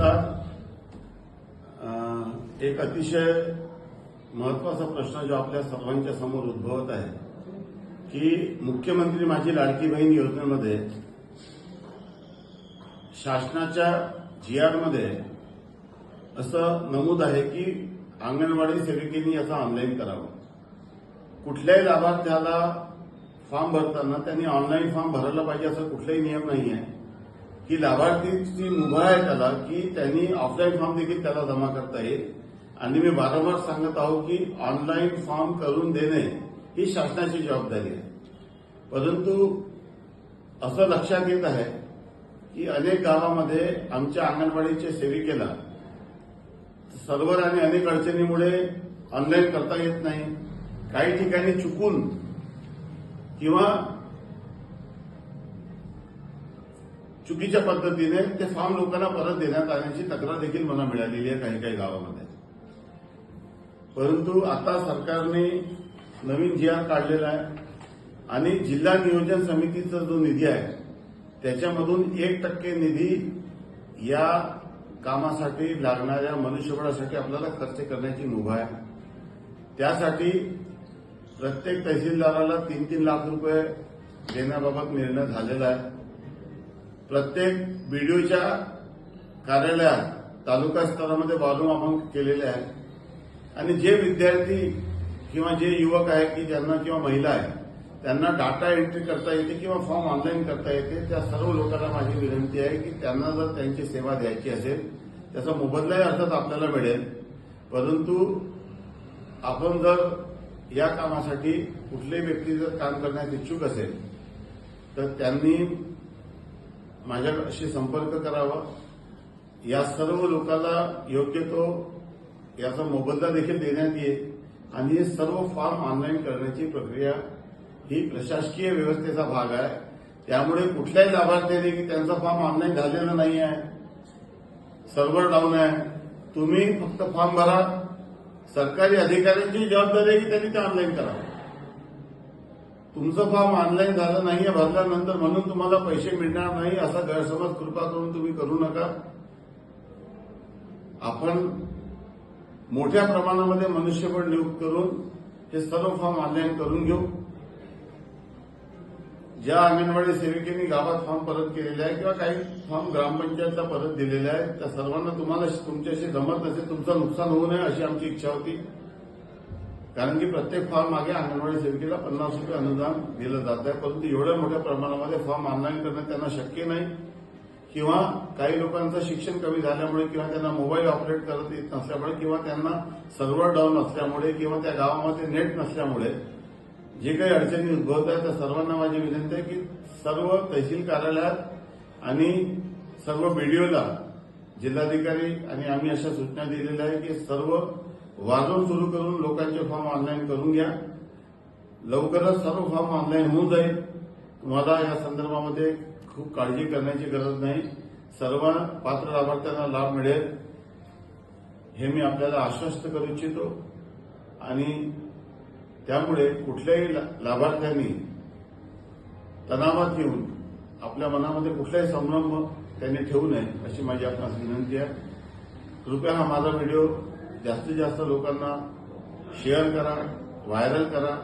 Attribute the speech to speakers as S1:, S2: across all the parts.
S1: नमस्कार. एक अतिशय महत्वाचा प्रश्न जो आपल्या सर्वांच्या समोर उद्भवत आहे की मुख्यमंत्री माझी लाडकी बहीण योजनेमध्ये शासनाच्या जीआरमध्ये असं नमूद आहे की अंगणवाडी सेविकेनी याचा ऑनलाईन करावं. कुठल्याही लाभार्थ्याला फॉर्म भरताना त्यांनी ऑनलाईन फॉर्म भरायला पाहिजे असं कुठलाही नियम नाही आहे. की लाभार्थीची मुभा आहे त्याला की त्यांनी ऑफलाईन फॉर्म देखील त्याला जमा करता येईल. आणि मी वारंवार सांगत आहो की ऑनलाईन फॉर्म करून देणे ही शासनाची जबाबदारी आहे. परंतु असं लक्षात येत आहे की अनेक गावामध्ये आमच्या अंगणवाडीच्या सेविकेला सर्व्हर आणि अनेक अडचणीमुळे ऑनलाईन करता येत नाही. काही ठिकाणी चुकून किंवा चुकीच्या पद्धतीने ते फॉर्म लोकांना परत देण्यात आल्याची तक्रार देखील मला मिळालेली आहे काही काही गावामध्ये. परंतु आता सरकारने नवीन जीआर काढलेला आहे आणि जिल्हा नियोजन समितीचा जो निधी आहे त्याच्यामधून 1% निधी या कामासाठी लागणाऱ्या मनुष्यबळासाठी आपल्याला खर्च करण्याची मुभा आहे. त्यासाठी प्रत्येक तहसीलदाराला 3-3 लाख रुपये देण्याबाबत निर्णय झालेला आहे. प्रत्येक बीडीओच्या कार्यालयात तालुका स्तरामध्ये वॉल्यूम केलेले आहे. आणि जे विद्यार्थी किंवा जे युवक आहे की ज्यांना किंवा महिला आहे त्यांना डाटा एंट्री करता येते किंवा फॉर्म ऑनलाईन करता येते त्या सर्व लोकांना माझी विनंती आहे की त्यांना जर त्यांची सेवा द्यायची असेल त्याचा मोबदलाही अर्थात आपल्याला मिळेल. परंतु आपण जर या कामासाठी कुठल्याही व्यक्ती जर काम करण्यास इच्छुक असेल तर त्यांनी माझ्याशी संपर्क करावा. या सर्व लोकांना योग्य तो याचा मोबदला देखील देण्यात येईल. आणि हे सर्व फॉर्म ऑनलाईन करण्याची प्रक्रिया ही प्रशासकीय व्यवस्थेचा भाग आहे. त्यामुळे कुठल्याही लाभार्थ्याने की त्यांचा फॉर्म ऑनलाईन झालेला नाही आहे, सर्व्हर डाऊन आहे, तुम्ही फक्त फॉर्म भरा. सरकारी अधिकाऱ्यांची जबाबदारी आहे की त्यांनी ते ऑनलाईन करावं. तुमचं फॉर्म ऑनलाईन झालं नाहीये भरल्यानंतर म्हणून तुम्हाला पैसे मिळणार नाही असा गैरसमज कृपा करून तुम्ही करू नका. आपण मोठ्या प्रमाणामध्ये मनुष्यबळ नियुक्त करून हे सर्व फॉर्म ऑनलाईन करून घेऊ. ज्या अंगणवाडी सेविकेनी गावात फॉर्म परत केलेले आहे किंवा काही फॉर्म ग्रामपंचायतला परत दिलेले आहे त्या सर्वांना तुम्हाला तुमच्याशी जमत नसेल, तुमचं नुकसान होऊ नये अशी आमची इच्छा होती. कारण की प्रत्येक फॉर्म मागे अंगणवाडी सेविकेला 50 रुपये अनुदान दिलं जात आहे. परंतु एवढ्या मोठ्या प्रमाणामध्ये फॉर्म ऑनलाईन करणं त्यांना शक्य नाही. किंवा काही लोकांचं शिक्षण कमी झाल्यामुळे किंवा त्यांना मोबाईल ऑपरेट करता येत नसल्यामुळे किंवा त्यांना सर्व्हर डाऊन असल्यामुळे किंवा त्या गावामध्ये नेट नसल्यामुळे जे काही अडचणी उद्भवत आहेत त्या सर्वांना माझी विनंती आहे की सर्व तहसील कार्यालयात आणि सर्व बीडीओला जिल्हाधिकारी आणि आम्ही अशा सूचना दिलेल्या आहे की सर्व वाजवून सुरू करून लोकांचे फॉर्म ऑनलाईन करून घ्या. लवकरच सर्व फॉर्म ऑनलाईन होऊन जाईल. तुम्हाला या संदर्भामध्ये खूप काळजी करण्याची गरज नाही. सर्व पात्र लाभार्थ्यांना लाभ मिळेल हे मी आपल्याला आश्वस्त करू इच्छितो. आणि त्यामुळे कुठल्याही लाभार्थ्यांनी तणावात येऊन आपल्या मनामध्ये कुठलाही संभ्रम त्यांनी ठेवू नये अशी माझी आपणास विनंती आहे. कृपया हा माझा व्हिडिओ जास्तीत जास्त लोकांना शेअर करा, व्हायरल करा,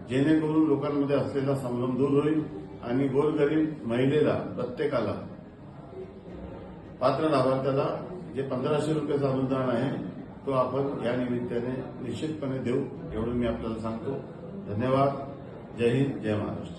S1: जेणेकरून लोकांमध्ये असलेला संभ्रम दूर होईल आणि गोरगरीब महिलेला प्रत्येकाला पात्र लाभार्थ्याला जे 1500 रुपयाचं अनुदान आहे तो आपण या निमित्ताने निश्चितपणे देऊ एवढं मी आपल्याला सांगतो. धन्यवाद. जय हिंद, जय महाराष्ट्र.